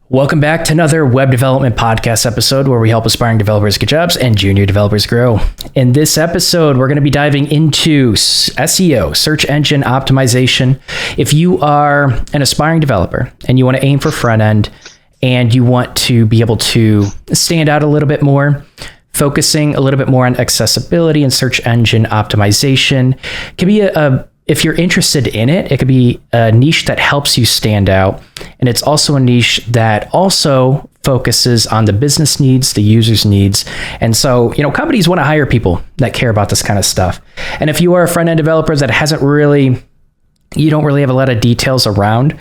Welcome back to another web development podcast episode where we help aspiring developers get jobs and junior developers grow. In this episode, we're going to be diving into SEO, search engine optimization. If you are an aspiring developer and you want to aim for front end and you want to be able to stand out a little bit more, focusing a little bit more on accessibility and search engine optimization can be if you're interested in it, it could be a niche that helps you stand out. And it's also a niche that also focuses on the business needs, the user's needs. And so, companies want to hire people that care about this kind of stuff. And if you are a front-end developer that you don't really have a lot of details around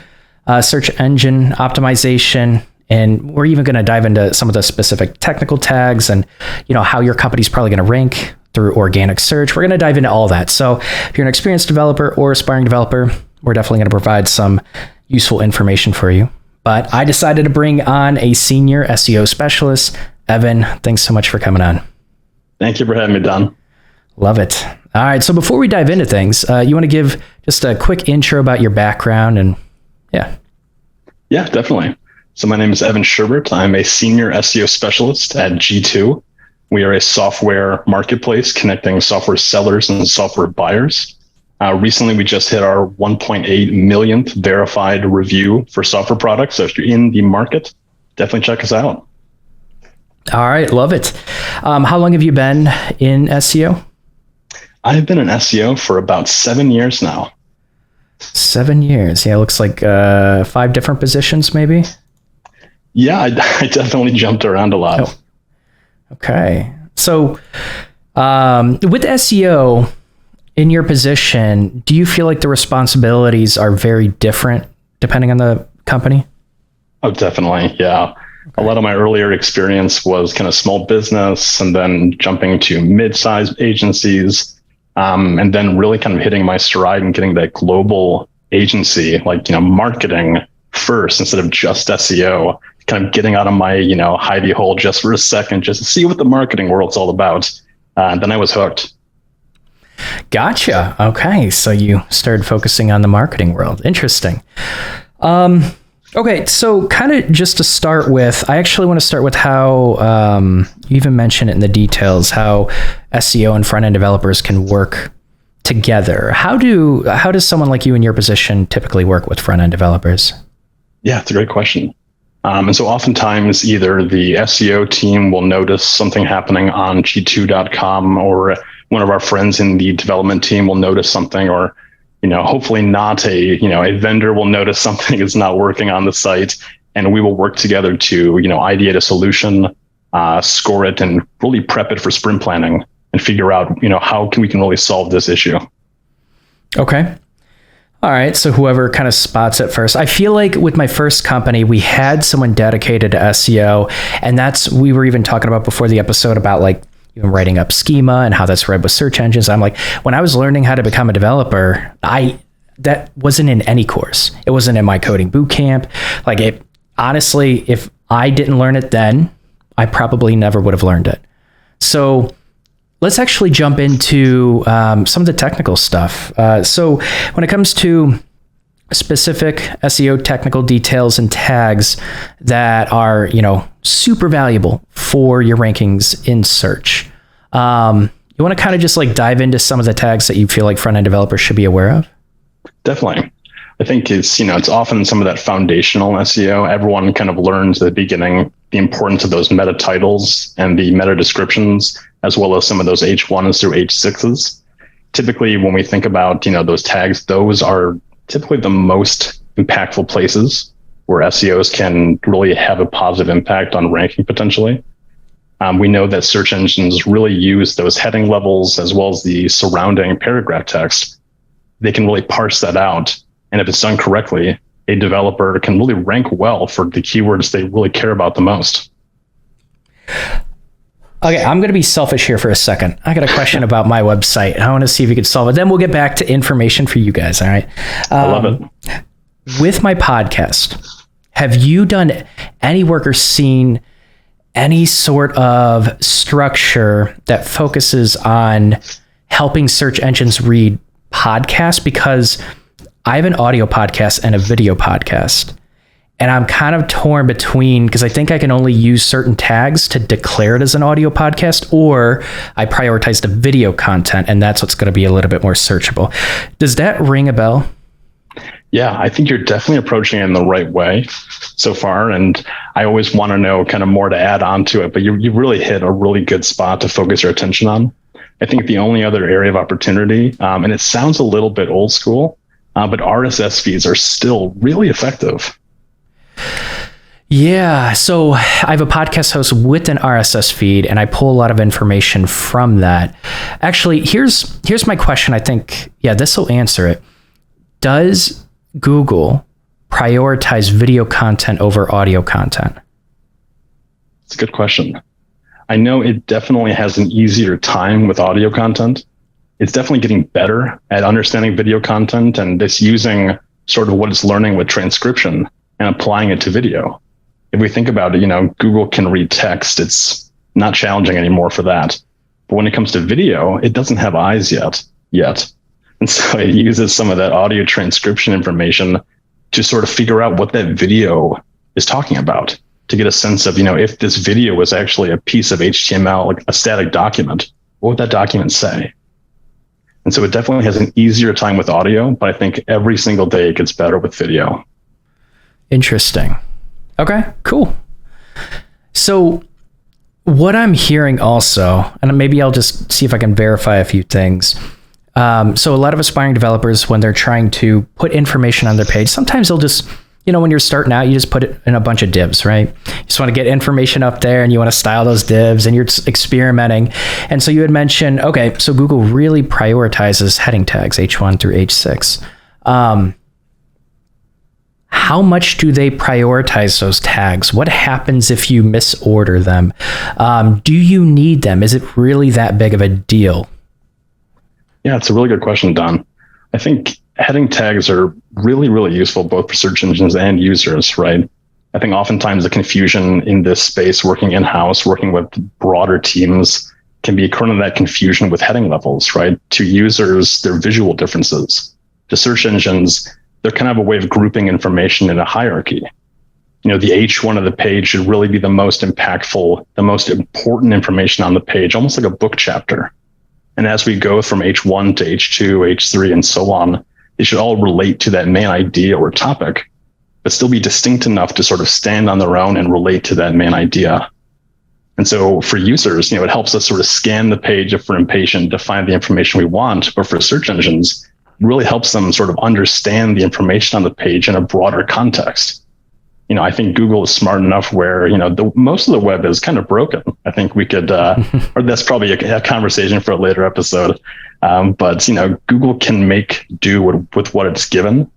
search engine optimization, and we're even going to dive into some of the specific technical tags and, how your company's probably going to rank through organic search. We're going to dive into all that. So if you're an experienced developer or aspiring developer, we're definitely going to provide some useful information for you. But I decided to bring on a senior SEO specialist. Evan, thanks so much for coming on. Thank you for having me, Don. Love it. All right. So before we dive into things, you want to give just a quick intro about your background and yeah. Yeah, definitely. So my name is Evan Sherbert. I'm a senior SEO specialist at G2. We are a software marketplace connecting software sellers and software buyers. Recently, we just hit our 1.8 millionth verified review for software products. So if you're in the market, definitely check us out. All right. Love it. How long have you been in SEO? I've been in SEO for about 7 years now. 7 years. Yeah, it looks like 5 different positions, maybe. Yeah, I definitely jumped around a lot. Oh. Okay. So with SEO in your position, do you feel like the responsibilities are very different depending on the company? Oh, definitely. Yeah. Okay. A lot of my earlier experience was kind of small business and then jumping to mid-sized agencies and then really kind of hitting my stride and getting that global agency, like, marketing first instead of just SEO. Kind of getting out of my, hidey hole just for a second, just to see what the marketing world's all about. And then I was hooked. Gotcha. Okay. So you started focusing on the marketing world. Interesting. Okay. So kind of just to start with, I actually want to start with how you even mentioned it in the details, how SEO and front-end developers can work together. How does someone like you in your position typically work with front-end developers? Yeah, it's a great question. And so oftentimes either the SEO team will notice something happening on g2.com or one of our friends in the development team will notice something, or, hopefully not a vendor will notice something is not working on the site, and we will work together to, ideate a solution, score it, and really prep it for sprint planning and figure out, how we can really solve this issue. Okay. All right. So whoever kind of spots it first. I feel like with my first company, we had someone dedicated to SEO. And we were even talking about before the episode about like even writing up Schema and how that's read with search engines. I'm like, when I was learning how to become a developer, that wasn't in any course. It wasn't in my coding boot camp. Like honestly, if I didn't learn it then, I probably never would have learned it. So let's actually jump into some of the technical stuff. So when it comes to specific SEO technical details and tags that are, super valuable for your rankings in search, you want to kind of just like dive into some of the tags that you feel like front-end developers should be aware of? Definitely. I think it's often some of that foundational SEO. Everyone kind of learns at the beginning the importance of those meta titles and the meta descriptions, as well as some of those H1s through H6s. Typically, when we think about, those tags, those are typically the most impactful places where SEOs can really have a positive impact on ranking potentially. We know that search engines really use those heading levels as well as the surrounding paragraph text. They can really parse that out. And if it's done correctly, a developer can really rank well for the keywords they really care about the most. Okay, I'm going to be selfish here for a second. I got a question about my website. I want to see if you could solve it. Then we'll get back to information for you guys. All right. I love it. With my podcast, have you done any work or seen any sort of structure that focuses on helping search engines read podcasts? Because I have an audio podcast and a video podcast. And I'm kind of torn between, because I think I can only use certain tags to declare it as an audio podcast, or I prioritize the video content, and that's what's going to be a little bit more searchable. Does that ring a bell? Yeah, I think you're definitely approaching it in the right way so far. And I always want to know kind of more to add on to it, but you really hit a really good spot to focus your attention on. I think the only other area of opportunity, and it sounds a little bit old school, but RSS feeds are still really effective. Yeah. So I have a podcast host with an RSS feed, and I pull a lot of information from that. Actually, here's my question. I think, this will answer it. Does Google prioritize video content over audio content? It's a good question. I know it definitely has an easier time with audio content. It's definitely getting better at understanding video content, and it's using sort of what it's learning with transcription and applying it to video. If we think about it, Google can read text. It's not challenging anymore for that. But when it comes to video, it doesn't have eyes yet. And so it uses some of that audio transcription information to sort of figure out what that video is talking about, to get a sense of, if this video was actually a piece of HTML, like a static document, what would that document say? And so it definitely has an easier time with audio, but I think every single day it gets better with video. Interesting. Okay, cool. So what I'm hearing also, and maybe I'll just see if I can verify a few things. So a lot of aspiring developers, when they're trying to put information on their page, sometimes they'll just, when you're starting out, you just put it in a bunch of divs, right? You just want to get information up there and you want to style those divs and you're experimenting. And so you had mentioned, okay, so Google really prioritizes heading tags, H1 through H6. How much do they prioritize those tags? What happens if you misorder them? Do you need them? Is it really that big of a deal? Yeah, it's a really good question, Don. I think heading tags are really, really useful both for search engines and users, right? I think oftentimes the confusion in this space, working in-house, working with broader teams, can be kind of that confusion with heading levels, right? To users, they're visual differences. To search engines, they're kind of a way of grouping information in a hierarchy. The H1 of the page should really be the most impactful, the most important information on the page, almost like a book chapter. And as we go from H1 to H2, H3, and so on, they should all relate to that main idea or topic, but still be distinct enough to sort of stand on their own and relate to that main idea. And so for users, it helps us sort of scan the page if we're impatient to find the information we want. But for search engines, it really helps them sort of understand the information on the page in a broader context. I think Google is smart enough where, most of the web is kind of broken. I think we could, or that's probably a conversation for a later episode. But Google can make do with what it's given.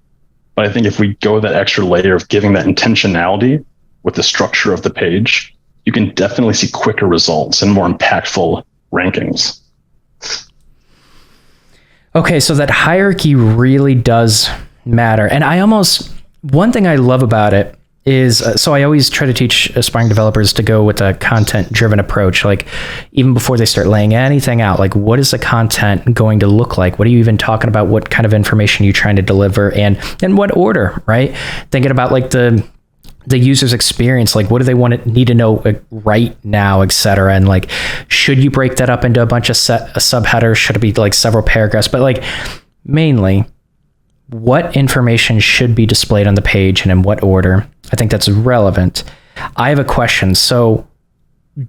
But I think if we go that extra layer of giving that intentionality with the structure of the page, you can definitely see quicker results and more impactful rankings. Okay, so that hierarchy really does matter. And one thing I love about it is, so I always try to teach aspiring developers to go with a content-driven approach. Like, even before they start laying anything out, like, what is the content going to look like? What are you even talking about? What kind of information are you trying to deliver? And in what order, right? Thinking about like the user's experience, like what do they need to know right now, et cetera. And like, should you break that up into a bunch of subheaders? Should it be like several paragraphs? But like, mainly, what information should be displayed on the page and in what order? I think that's relevant. I have a question. So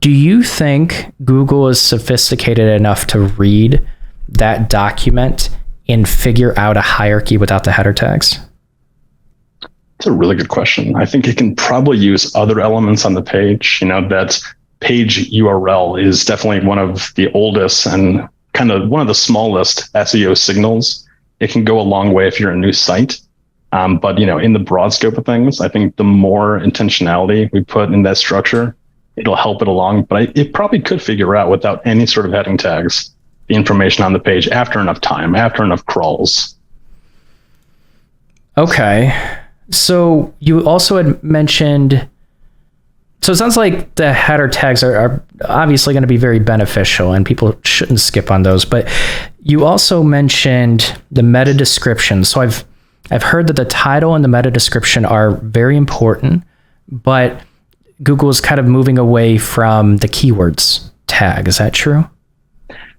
do you think Google is sophisticated enough to read that document and figure out a hierarchy without the header tags? It's a really good question. I think it can probably use other elements on the page. That page URL is definitely one of the oldest and kind of one of the smallest SEO signals. It can go a long way if you're a new site. But, in the broad scope of things, I think the more intentionality we put in that structure, it'll help it along. But it probably could figure out without any sort of heading tags, the information on the page after enough time, after enough crawls. Okay. So you also had mentioned, so it sounds like the header tags are obviously going to be very beneficial and people shouldn't skip on those. But you also mentioned the meta description. So I've heard that the title and the meta description are very important, but Google is kind of moving away from the keywords tag. Is that true?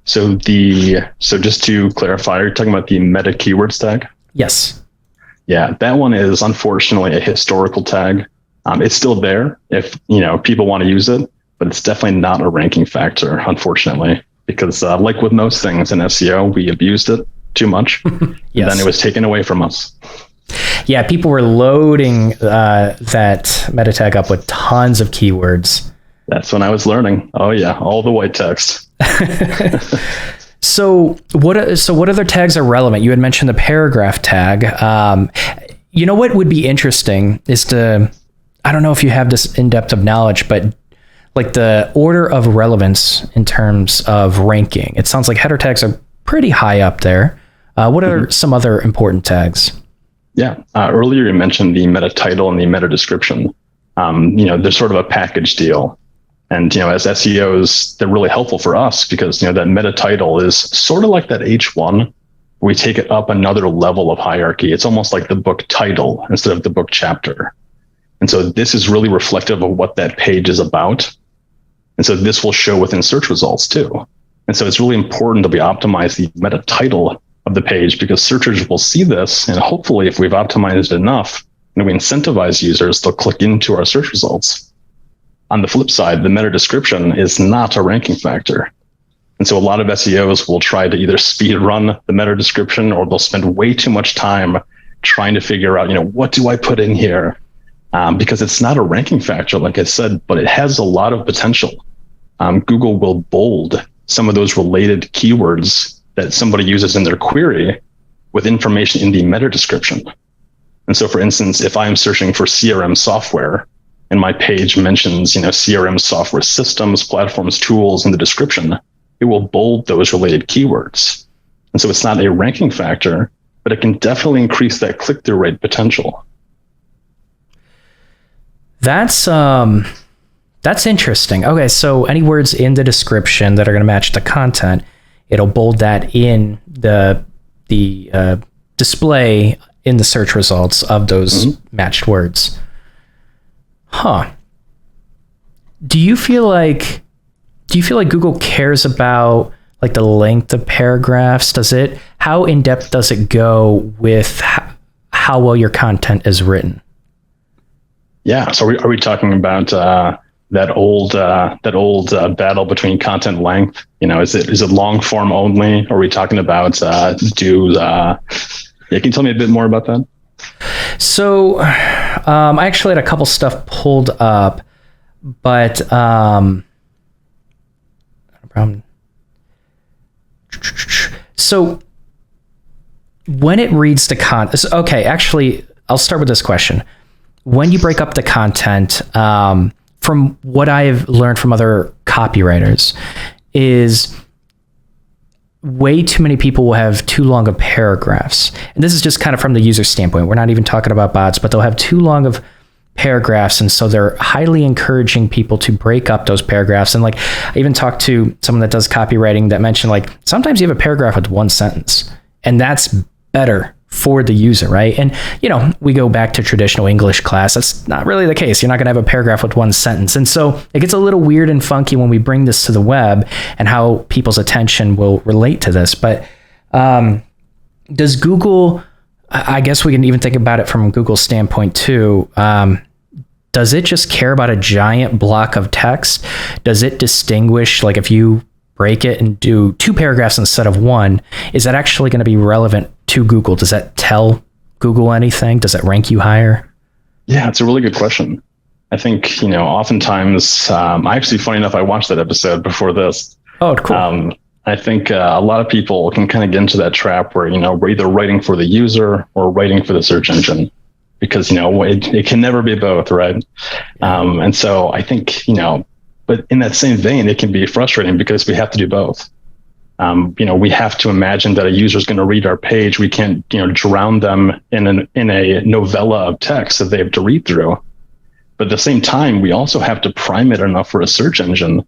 So just to clarify, you're talking about the meta keywords tag? Yes. Yeah, that one is unfortunately a historical tag. It's still there if people want to use it, but it's definitely not a ranking factor, unfortunately, because like with most things in SEO, we abused it too much. Yes. And then it was taken away from us. Yeah, people were loading that meta tag up with tons of keywords. That's when I was learning. Oh yeah, all the white text. So what other tags are relevant? You had mentioned the paragraph tag. What would be interesting is I don't know if you have this in-depth of knowledge, but like the order of relevance in terms of ranking. It sounds like header tags are pretty high up there. What are some other important tags? Yeah. Earlier you mentioned the meta title and the meta description. They're sort of a package deal. And, as SEOs, they're really helpful for us because, that meta title is sort of like that H1. We take it up another level of hierarchy. It's almost like the book title instead of the book chapter. And so this is really reflective of what that page is about. And so this will show within search results too. And so it's really important that we optimize the meta title of the page because searchers will see this. And hopefully if we've optimized it enough and we incentivize users, they'll click into our search results. On the flip side, the meta description is not a ranking factor. And so a lot of SEOs will try to either speed run the meta description or they'll spend way too much time trying to figure out, what do I put in here? Because it's not a ranking factor, like I said, but it has a lot of potential. Google will bold some of those related keywords that somebody uses in their query with information in the meta description. And so, for instance, if I'm searching for CRM software and my page mentions, CRM software systems, platforms, tools in the description, it will bold those related keywords. And so it's not a ranking factor, but it can definitely increase that click-through rate potential. That's interesting. Okay, so any words in the description that are going to match the content, it'll bold that in the display in the search results of those matched words. Huh. Do you feel like Google cares about like the length of paragraphs? How in depth does it go with how well your content is written? Yeah. So are we talking about that old battle between content length? Is it long form only? Or are we talking about can you tell me a bit more about that? So I actually had a couple stuff pulled up, but so when it reads the content, okay, actually, I'll start with this question. When you break up the content, from what I've learned from other copywriters, is way too many people will have too long of paragraphs. And this is just kind of from the user standpoint. We're not even talking about bots, but they'll have too long of paragraphs. And so they're highly encouraging people to break up those paragraphs. And like, I even talked to someone that does copywriting that mentioned like, sometimes you have a paragraph with one sentence and that's better for the user, right? And, we go back to traditional English class. That's not really the case. You're not going to have a paragraph with one sentence. And so it gets a little weird and funky when we bring this to the web and how people's attention will relate to this. But does Google, I guess we can even think about it from Google's standpoint too. Does it just care about a giant block of text? Does it distinguish, like if you break it and do 2 paragraphs instead of 1, is that actually going to be relevant to Google? Does that tell Google anything? Does it rank you higher? Yeah, it's a really good question. I think, oftentimes, funny enough, I watched that episode before this. Oh, cool. I think a lot of people can kind of get into that trap where, we're either writing for the user or writing for the search engine because, it can never be both, right? And so I think, but in that same vein, it can be frustrating because we have to do both. We have to imagine that a user is going to read our page. We can't, drown them in a novella of text that they have to read through. But at the same time, we also have to prime it enough for a search engine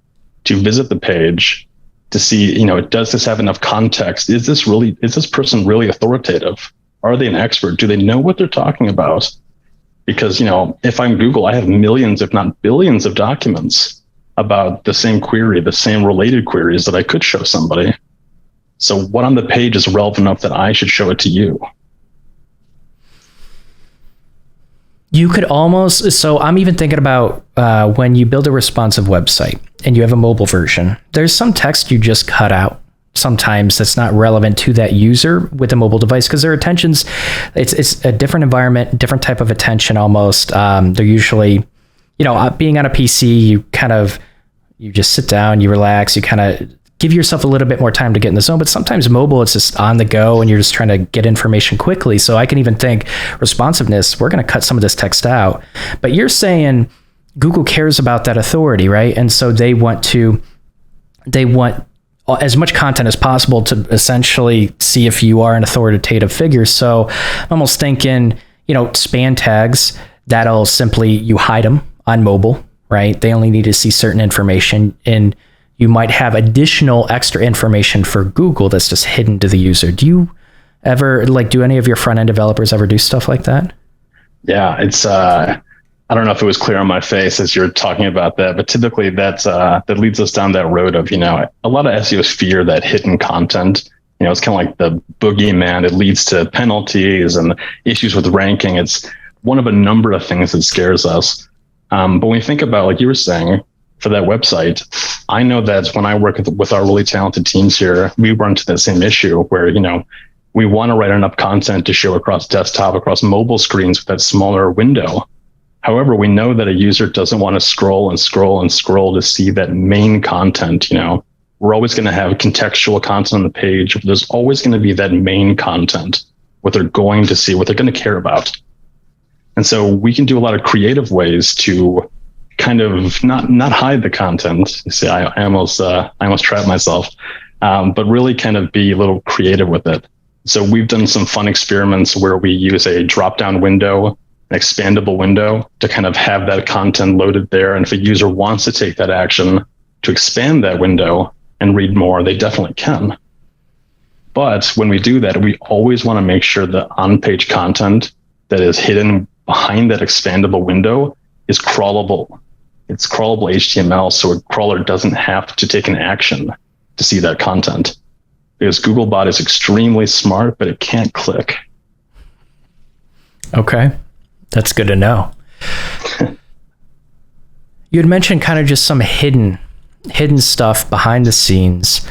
to visit the page to see, does this have enough context? Is this person really authoritative? Are they an expert? Do they know what they're talking about? Because, if I'm Google, I have millions, if not billions of documents about the same query, the same related queries that I could show somebody. So what on the page is relevant enough that I should show it to you? You could almost, so I'm even thinking about when you build a responsive website and you have a mobile version, there's some text you just cut out sometimes that's not relevant to that user with a mobile device because their attention's, it's a different environment, different type of attention almost. They're usually, being on a PC, you just sit down, you relax, you kind of give yourself a little bit more time to get in the zone. But sometimes mobile, it's just on the go and you're just trying to get information quickly. So I can even think responsiveness, we're going to cut some of this text out. But you're saying Google cares about that authority, right? And so they want as much content as possible to essentially see if you are an authoritative figure. So I'm almost thinking, span tags, that'll simply, you hide them on mobile, right? They only need to see certain information, and you might have additional extra information for Google that's just hidden to the user. Do you ever, do any of your front-end developers ever do stuff like that? Yeah, it's, I don't know if it was clear on my face as you're talking about that, but typically that leads us down that road of, a lot of SEOs fear that hidden content. It's kind of like the boogeyman. It leads to penalties and issues with ranking. It's one of a number of things that scares us. But when you think about, like you were saying, for that website, I know that when I work with our really talented teams here, we run into that same issue where, we want to write enough content to show across desktop, across mobile screens with that smaller window. However, we know that a user doesn't want to scroll and scroll and scroll to see that main content. We're always going to have contextual content on the page. There's always going to be that main content, what they're going to see, what they're going to care about. And so we can do a lot of creative ways to kind of not hide the content. You see, I almost trapped myself, but really kind of be a little creative with it. So we've done some fun experiments where we use a drop-down window, an expandable window, to kind of have that content loaded there. And if a user wants to take that action to expand that window and read more, they definitely can. But when we do that, we always want to make sure the on-page content that is hidden behind that expandable window is crawlable. It's crawlable HTML, so a crawler doesn't have to take an action to see that content. Because Googlebot is extremely smart, but it can't click. Okay. That's good to know. You had mentioned kind of just some hidden stuff behind the scenes.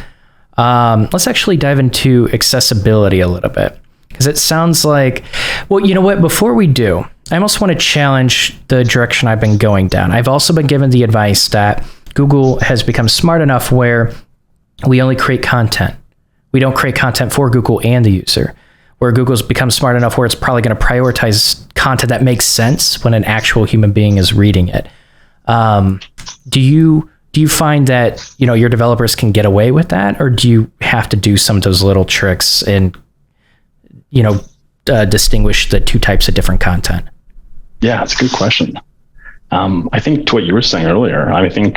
Let's actually dive into accessibility a little bit, because it sounds like, well, you know what? Before we do, I almost want to challenge the direction I've been going down. I've also been given the advice that Google has become smart enough where we only create content. We don't create content for Google and the user. Where Google's become smart enough where it's probably going to prioritize content that makes sense when an actual human being is reading it. Do you find that your developers can get away with that, or do you have to do some of those little tricks and distinguish the two types of different content? Yeah, it's a good question. I think to what you were saying earlier, I think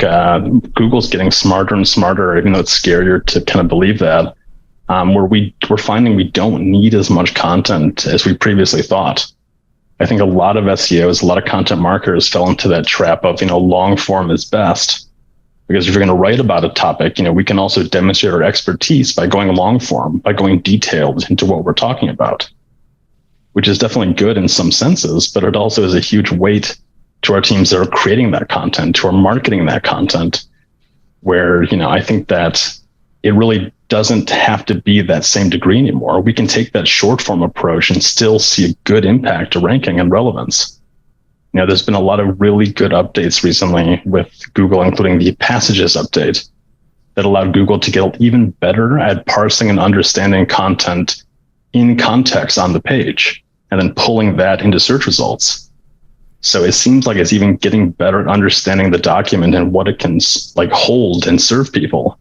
Google's getting smarter and smarter, even though it's scarier to kind of believe that. Where we're finding we don't need as much content as we previously thought. I think a lot of SEOs, a lot of content marketers fell into that trap of, long form is best. Because if you're going to write about a topic, we can also demonstrate our expertise by going long form, by going detailed into what we're talking about, which is definitely good in some senses, but it also is a huge weight to our teams that are creating that content, who are marketing that content, where, I think that it really doesn't have to be that same degree anymore. We can take that short form approach and still see a good impact to ranking and relevance. There's been a lot of really good updates recently with Google, including the passages update that allowed Google to get even better at parsing and understanding content in context on the page and then pulling that into search results. So it seems like it's even getting better at understanding the document and what it can hold and serve people.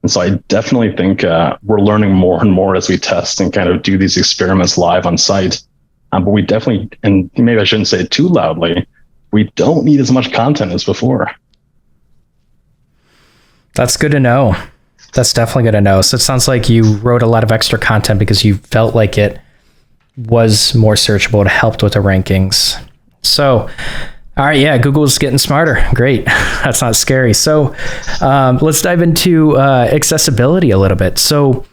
And so I definitely think we're learning more and more as we test and kind of do these experiments live on site. But we definitely, and maybe I shouldn't say it too loudly, we don't need as much content as before. That's good to know. That's definitely good to know. So it sounds like you wrote a lot of extra content because you felt like it was more searchable. It helped with the rankings. So, all right, yeah, Google's getting smarter. Great. That's not scary. So let's dive into accessibility a little bit. So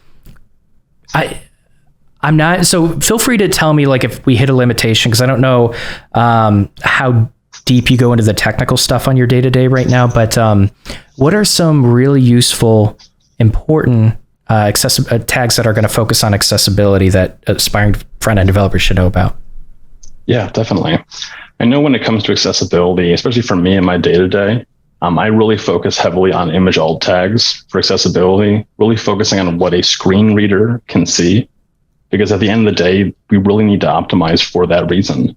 I'm not, so feel free to tell me like if we hit a limitation, because I don't know how deep you go into the technical stuff on your day-to-day right now, but what are some really useful, important tags that are going to focus on accessibility that aspiring front-end developers should know about? Yeah, definitely. I know when it comes to accessibility, especially for me in my day-to-day, I really focus heavily on image alt tags for accessibility, really focusing on what a screen reader can see. Because at the end of the day, we really need to optimize for that reason.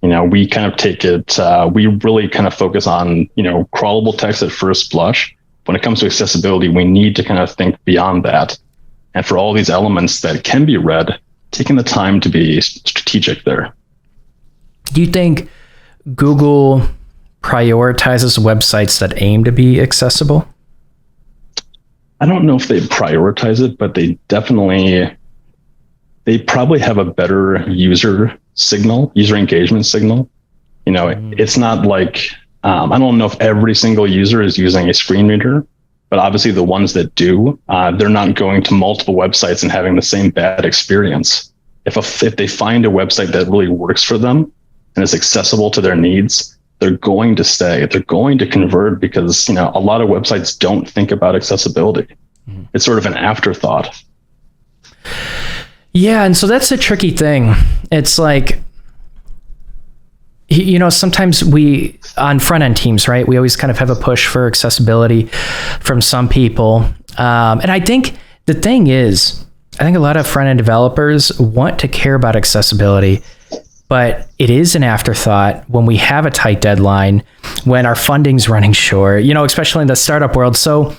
We kind of take it, we really kind of focus on, crawlable text at first blush. When it comes to accessibility, we need to kind of think beyond that. And for all these elements that can be read, taking the time to be strategic there. Do you think Google prioritizes websites that aim to be accessible? I don't know if they prioritize it, but they probably have a better user engagement signal. It's not like, I don't know if every single user is using a screen reader, but obviously the ones that do, they're not going to multiple websites and having the same bad experience. If they find a website that really works for them and is accessible to their needs, they're going to stay. They're going to convert because, a lot of websites don't think about accessibility. Mm-hmm. It's sort of an afterthought. Yeah, and so that's a tricky thing. It's like, sometimes we, on front-end teams, right, we always kind of have a push for accessibility from some people. And I think the thing is, I think a lot of front-end developers want to care about accessibility, but it is an afterthought when we have a tight deadline, when our funding's running short, especially in the startup world. So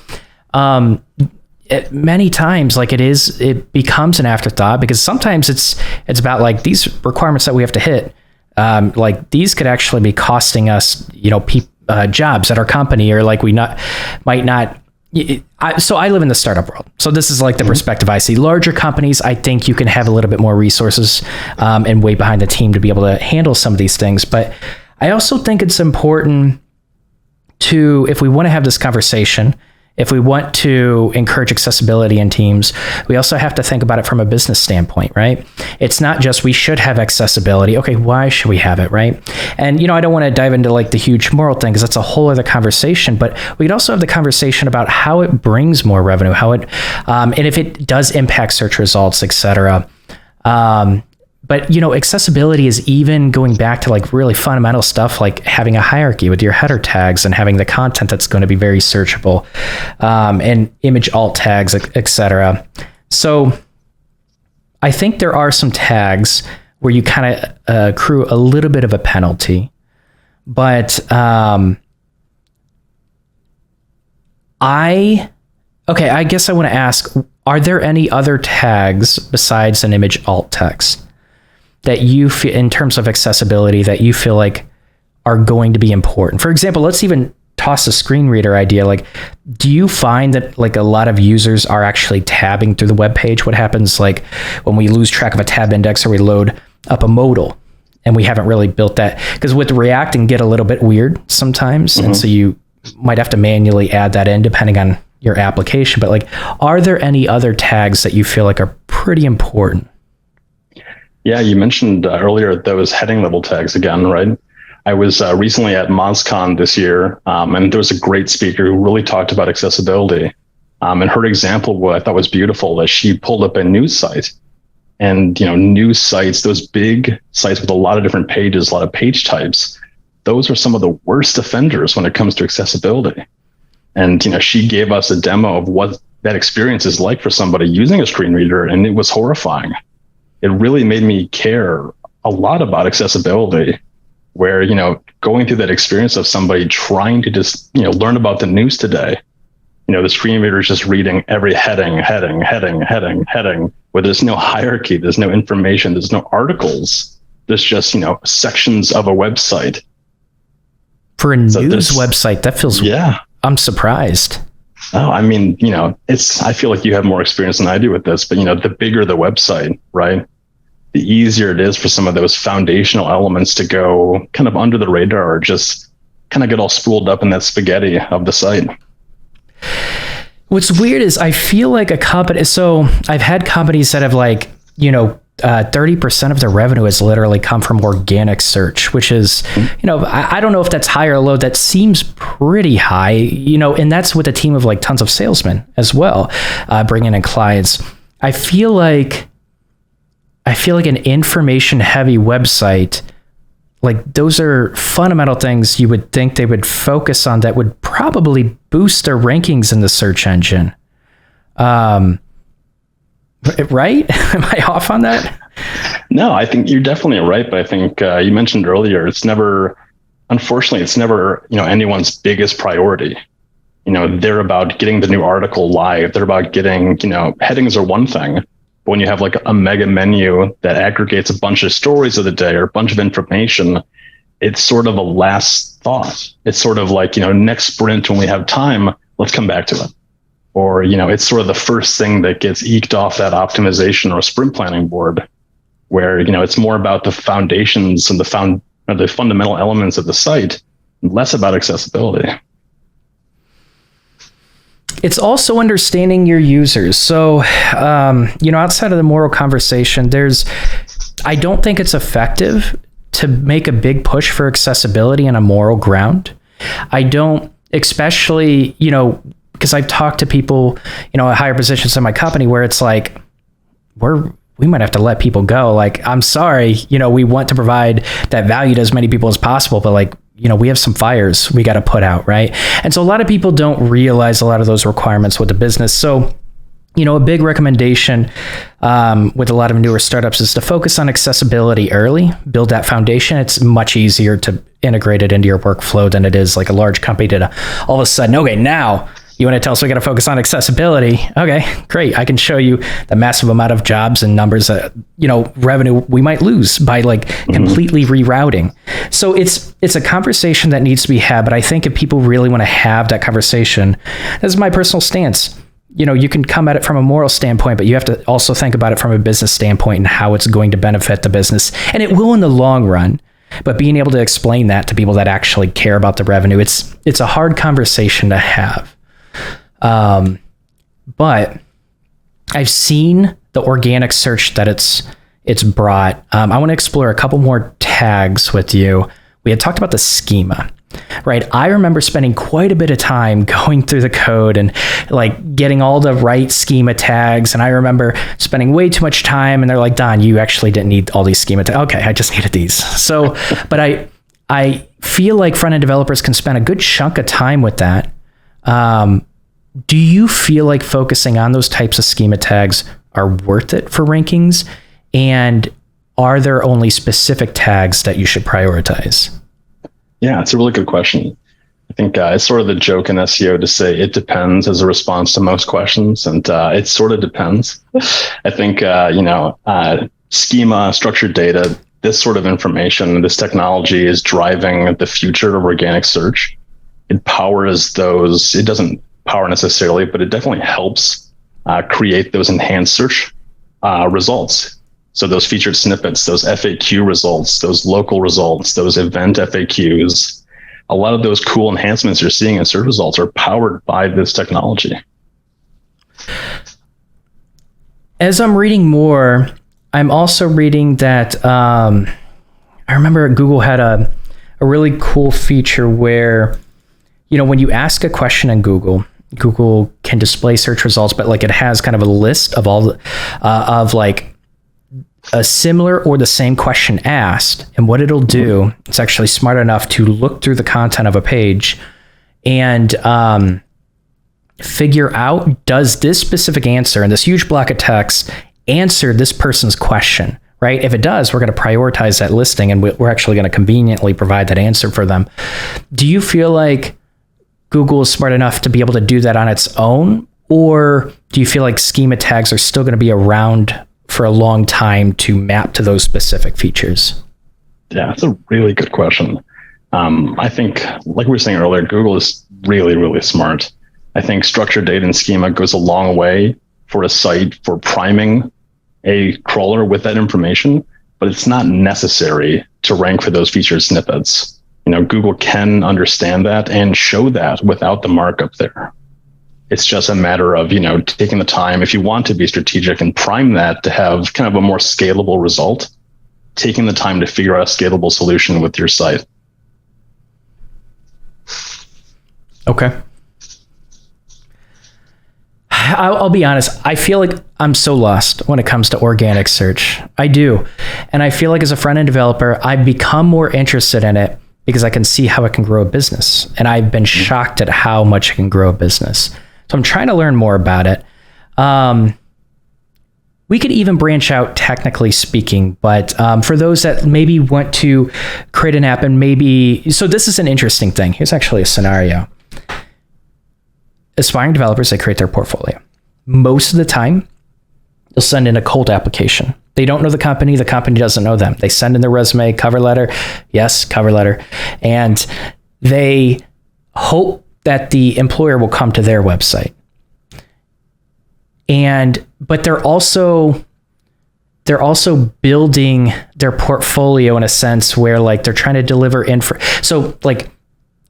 many times, like it becomes an afterthought because sometimes it's about like these requirements that we have to hit. Like these could actually be costing us, jobs at our company, or like might not. So I live in the startup world. So this is like the perspective I see. Larger companies, I think you can have a little bit more resources and weight behind the team to be able to handle some of these things. But I also think it's important to, if we want to have this conversation, if we want to encourage accessibility in teams, we also have to think about it from a business standpoint, right? It's not just we should have accessibility. Okay, why should we have it, right? And, I don't want to dive into like the huge moral thing because that's a whole other conversation, but we could also have the conversation about how it brings more revenue, how it, and if it does impact search results, et cetera. But, accessibility is even going back to like really fundamental stuff, like having a hierarchy with your header tags and having the content that's going to be very searchable, and image alt tags, et cetera. So I think there are some tags where you kind of accrue a little bit of a penalty, but I guess I want to ask, are there any other tags besides an image alt text that you feel, in terms of accessibility, that you feel like are going to be important? For example, let's even toss a screen reader idea. Like, do you find that like a lot of users are actually tabbing through the web page? What happens like when we lose track of a tab index or we load up a modal and we haven't really built that? Because with React and get a little bit weird sometimes. Mm-hmm. And so you might have to manually add that in depending on your application. But like, are there any other tags that you feel like are pretty important? Yeah, you mentioned earlier those heading level tags again, right? I was recently at MozCon this year, and there was a great speaker who really talked about accessibility. And her example, what I thought was beautiful, that she pulled up a news site, and news sites, those big sites with a lot of different pages, a lot of page types, those are some of the worst offenders when it comes to accessibility. And she gave us a demo of what that experience is like for somebody using a screen reader, and it was horrifying. It really made me care a lot about accessibility, where, going through that experience of somebody trying to just, learn about the news today, the screen reader is just reading every heading, where there's no hierarchy, there's no information, there's no articles, there's just, sections of a website. For a news website, that feels, yeah, I'm surprised. Oh, I mean, I feel like you have more experience than I do with this, but the bigger the website, right? the easier it is for some of those foundational elements to go kind of under the radar or just kind of get all spooled up in that spaghetti of the site. What's weird is I feel like a company, so I've had companies that have 30% of their revenue has literally come from organic search, which is, I don't know if that's high or low. That seems pretty high, and that's with a team of like tons of salesmen as well, bringing in clients. I feel like an information heavy website, like those are fundamental things you would think they would focus on that would probably boost their rankings in the search engine. Right? Am I off on that? No, I think you're definitely right. But I think you mentioned earlier, unfortunately, it's never, anyone's biggest priority. They're about getting the new article live. They're about getting, headings are one thing. But when you have like a mega menu that aggregates a bunch of stories of the day or a bunch of information, it's sort of a last thought. It's sort of like, next sprint when we have time, let's come back to it. Or, it's sort of the first thing that gets eked off that optimization or sprint planning board, where, it's more about the foundations and the fundamental elements of the site, less about accessibility. It's also understanding your users. So, outside of the moral conversation, I don't think it's effective to make a big push for accessibility on a moral ground. I don't, especially, because I've talked to people, at higher positions in my company where it's like, we might have to let people go. Like, I'm sorry, we want to provide that value to as many people as possible, but like, we have some fires we got to put out, right? And so a lot of people don't realize a lot of those requirements with the business. So, a big recommendation with a lot of newer startups is to focus on accessibility early, build that foundation. It's much easier to integrate it into your workflow than it is like a large company to all of a sudden, okay, now you want to tell us we got to focus on accessibility. Okay, great. I can show you the massive amount of jobs and numbers that, revenue we might lose by completely rerouting. So it's a conversation that needs to be had. But I think if people really want to have that conversation, this is my personal stance. You can come at it from a moral standpoint, but you have to also think about it from a business standpoint and how it's going to benefit the business. And it will in the long run. But being able to explain that to people that actually care about the revenue, it's a hard conversation to have. But I've seen the organic search that it's brought. I want to explore a couple more tags with you. We had talked about the schema, right? I remember spending quite a bit of time going through the code and like getting all the right schema tags. And I remember spending way too much time and they're like, Don, you actually didn't need all these schema tags. Okay, I just needed these. So, but I feel like front-end developers can spend a good chunk of time with that. Do you feel like focusing on those types of schema tags are worth it for rankings? And are there only specific tags that you should prioritize? Yeah, it's a really good question. I think it's sort of the joke in SEO to say it depends as a response to most questions. And it sort of depends. I think, schema, structured data, this sort of information, this technology is driving the future of organic search. It powers those, it doesn't power necessarily, but it definitely helps create those enhanced search results. So those featured snippets, those FAQ results, those local results, those event FAQs, a lot of those cool enhancements you're seeing in search results are powered by this technology. As I'm reading more, I'm also reading that I remember Google had a really cool feature where, when you ask a question in Google can display search results, but like it has kind of a list of all of like a similar or the same question asked. And what it'll do, it's actually smart enough to look through the content of a page and figure out, does this specific answer in this huge block of text answer this person's question, right? If it does, we're going to prioritize that listing and we're actually going to conveniently provide that answer for them. Do you feel like Google is smart enough to be able to do that on its own? Or do you feel like schema tags are still going to be around for a long time to map to those specific features? Yeah, that's a really good question. I think, like we were saying earlier, Google is really, really smart. I think structured data and schema goes a long way for a site for priming a crawler with that information, but it's not necessary to rank for those featured snippets. Google can understand that and show that without the markup there. It's just a matter of, taking the time, if you want to be strategic and prime that to have kind of a more scalable result, taking the time to figure out a scalable solution with your site. Okay. I'll be honest. I feel like I'm so lost when it comes to organic search. I do. And I feel like as a front-end developer, I've become more interested in it because I can see how it can grow a business. And I've been shocked at how much it can grow a business. So I'm trying to learn more about it. We could even branch out, technically speaking, but for those that maybe want to create an app and so this is an interesting thing. Here's actually a scenario. Aspiring developers, they create their portfolio. Most of the time, they'll send in a cold application. They don't know the company doesn't know them. They send in their resume, cover letter, yes, cover letter, and they hope that the employer will come to their website. But they're also building their portfolio in a sense where like they're trying to deliver info. So like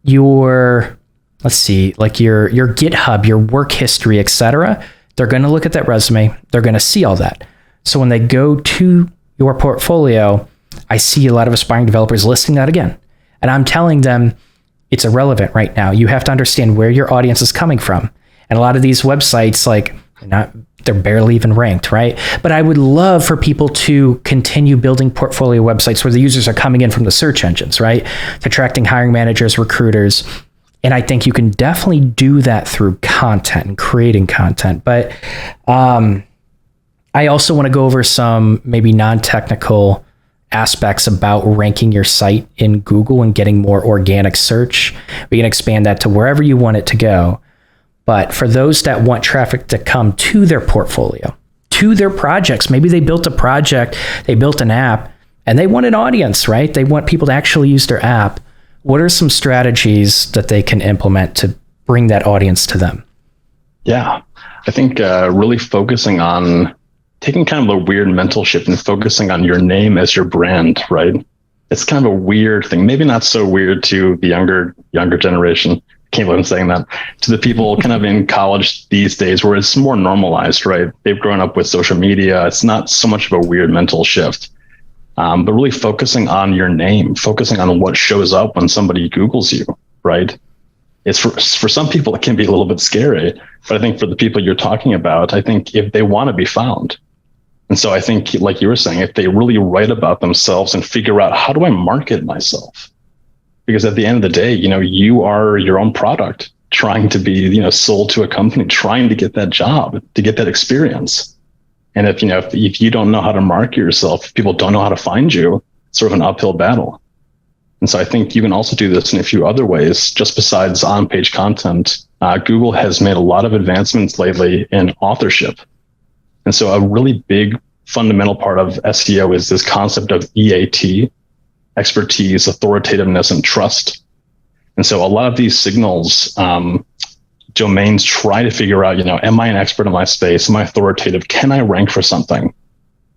your GitHub, your work history, etc. They're going to look at that resume. They're going to see all that. So when they go to your portfolio, I see a lot of aspiring developers listing that again. And I'm telling them it's irrelevant right now. You have to understand where your audience is coming from. And a lot of these websites, like they're barely even ranked, right? But I would love for people to continue building portfolio websites where the users are coming in from the search engines, right? Attracting hiring managers, recruiters. And I think you can definitely do that through content and creating content. But I also want to go over some maybe non-technical aspects about ranking your site in Google and getting more organic search. We can expand that to wherever you want it to go. But for those that want traffic to come to their portfolio, to their projects, maybe they built a project, they built an app, and they want an audience, right? They want people to actually use their app. What are some strategies that they can implement to bring that audience to them? Yeah, I think really focusing on taking kind of a weird mental shift and focusing on your name as your brand, right? It's kind of a weird thing, maybe not so weird to the younger generation. Can't believe I'm saying that. To the people kind of in college these days where it's more normalized, right? They've grown up with social media. It's not so much of a weird mental shift. But really focusing on your name, focusing on what shows up when somebody Googles you, right? It's for some people, it can be a little bit scary, but I think for the people you're talking about, I think if they want to be found. And so I think, like you were saying, if they really write about themselves and figure out, how do I market myself? Because at the end of the day, you are your own product trying to be, sold to a company, trying to get that job, to get that experience. And if you don't know how to market yourself, if people don't know how to find you, it's sort of an uphill battle. And so I think you can also do this in a few other ways, just besides on-page content. Google has made a lot of advancements lately in authorship. And so a really big fundamental part of SEO is this concept of EAT, expertise, authoritativeness, and trust. And so a lot of these signals, domains try to figure out, am I an expert in my space? Am I authoritative? Can I rank for something?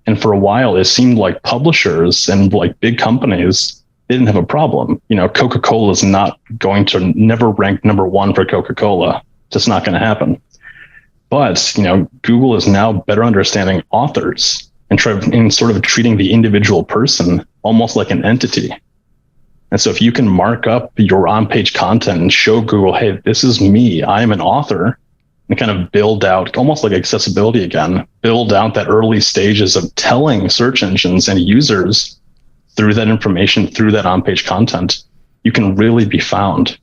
And for a while, it seemed like publishers and like big companies didn't have a problem. Coca-Cola is not going to never rank number one for Coca-Cola. Just not going to happen. But, Google is now better understanding authors and sort of treating the individual person almost like an entity. And so if you can mark up your on-page content and show Google, hey, this is me, I'm an author, and kind of build out, almost like accessibility again, build out that early stages of telling search engines and users through that information, through that on-page content, you can really be found.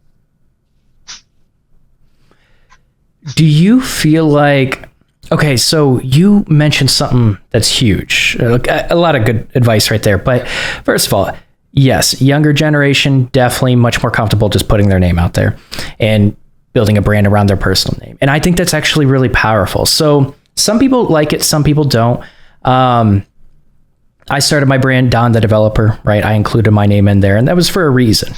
Do you feel like, okay, so you mentioned something that's huge, a lot of good advice right there. But first of all, yes, younger generation, definitely much more comfortable just putting their name out there and building a brand around their personal name. And I think that's actually really powerful. So some people like it, some people don't. I started my brand, DonTheDeveloper, right? I included my name in there, and that was for a reason.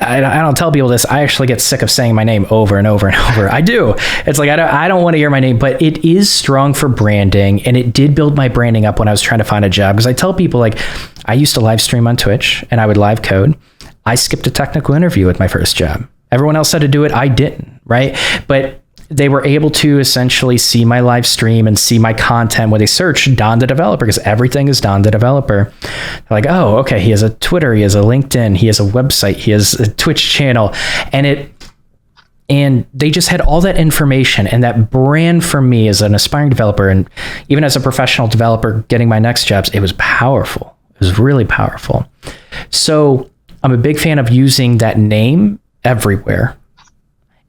I don't tell people this. I actually get sick of saying my name over and over and over. I do. It's like, I don't want to hear my name, but it is strong for branding. And it did build my branding up when I was trying to find a job. Because I tell people, like, I used to live stream on Twitch and I would live code. I skipped a technical interview with my first job. Everyone else had to do it. I didn't, right? But they were able to essentially see my live stream and see my content when they search Don the Developer, because everything is Don the Developer. They're like, oh, okay, he has a Twitter, he has a LinkedIn, he has a website, he has a Twitch channel, and they just had all that information. And that brand for me as an aspiring developer, and even as a professional developer getting my next jobs, it was powerful. It was really powerful. So I'm a big fan of using that name everywhere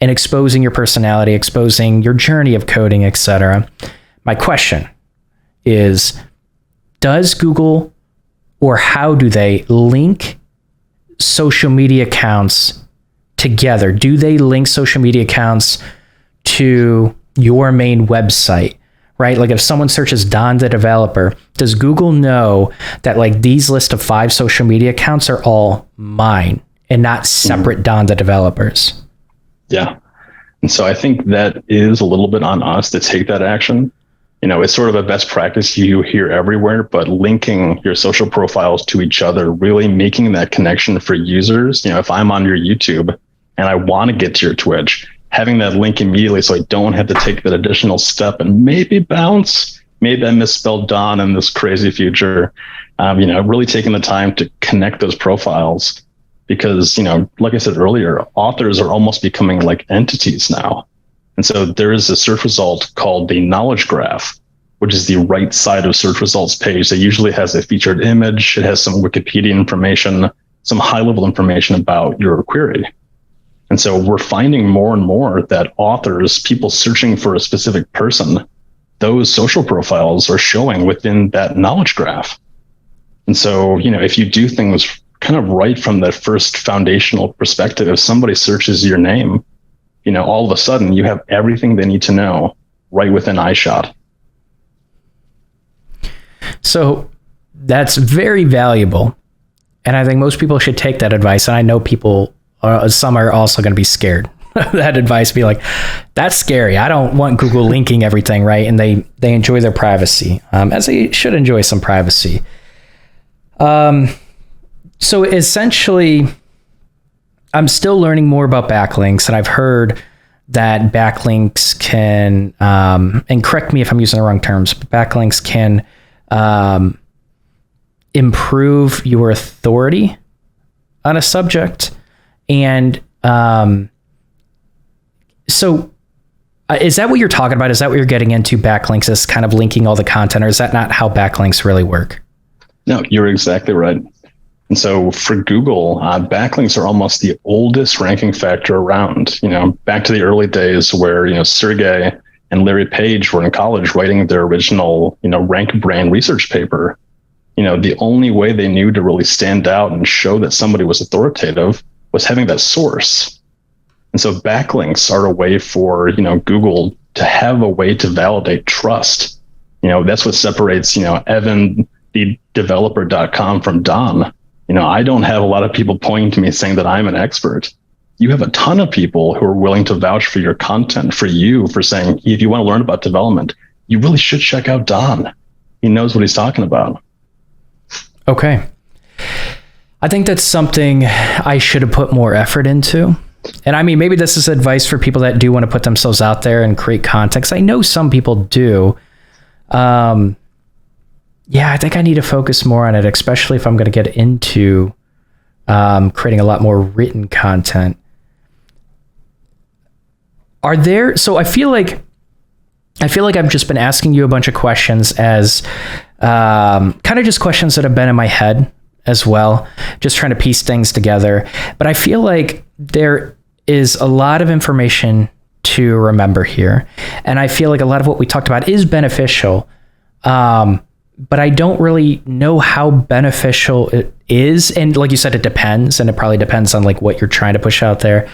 and exposing your personality, exposing your journey of coding, etc. My question is, does Google, or how do they link social media accounts together? Do they link social media accounts to your main website, right? Like if someone searches Don the Developer, does Google know that like these list of 5 social media accounts are all mine and not separate Don the Developers? Yeah. And so I think that is a little bit on us to take that action. It's sort of a best practice you hear everywhere, but linking your social profiles to each other, really making that connection for users. If I'm on your YouTube and I want to get to your Twitch, having that link immediately so I don't have to take that additional step and maybe bounce. Maybe I misspelled Don in this crazy future. Really taking the time to connect those profiles. Because, like I said earlier, authors are almost becoming like entities now. And so there is a search result called the knowledge graph, which is the right side of search results page that usually has a featured image. It has some Wikipedia information, some high level information about your query. And so we're finding more and more that authors, people searching for a specific person, those social profiles are showing within that knowledge graph. And so, if you do things kind of right from that first foundational perspective, if somebody searches your name, all of a sudden you have everything they need to know right within eyeshot. So that's very valuable. And I think most people should take that advice. And I know people, some are also going to be scared of that advice, be like, that's scary. I don't want Google linking everything, right? And they enjoy their privacy, as they should enjoy some privacy. So essentially, I'm still learning more about backlinks, and I've heard that backlinks can, and correct me if I'm using the wrong terms, but backlinks can improve your authority on a subject. And so is that what you're talking about? Is that what you're getting into, backlinks, is kind of linking all the content, or is that not how backlinks really work? No, you're exactly right. And so for Google, backlinks are almost the oldest ranking factor around. Back to the early days where, Sergey and Larry Page were in college writing their original, rank brain research paper. The only way they knew to really stand out and show that somebody was authoritative was having that source. And so backlinks are a way for, Google to have a way to validate trust. That's what separates, Evan, the developer.com from Don. I don't have a lot of people pointing to me saying that I'm an expert. You have a ton of people who are willing to vouch for your content, for you, for saying, if you want to learn about development, you really should check out Don. He knows what he's talking about. Okay. I think that's something I should have put more effort into. And I mean, maybe this is advice for people that do want to put themselves out there and create content. I know some people do. Yeah, I think I need to focus more on it, especially if I'm going to get into creating a lot more written content. So I feel like I've just been asking you a bunch of questions as kind of just questions that have been in my head as well, just trying to piece things together. But I feel like there is a lot of information to remember here. And I feel like a lot of what we talked about is beneficial. But I don't really know how beneficial it is. And like you said, it depends, and it probably depends on like what you're trying to push out there.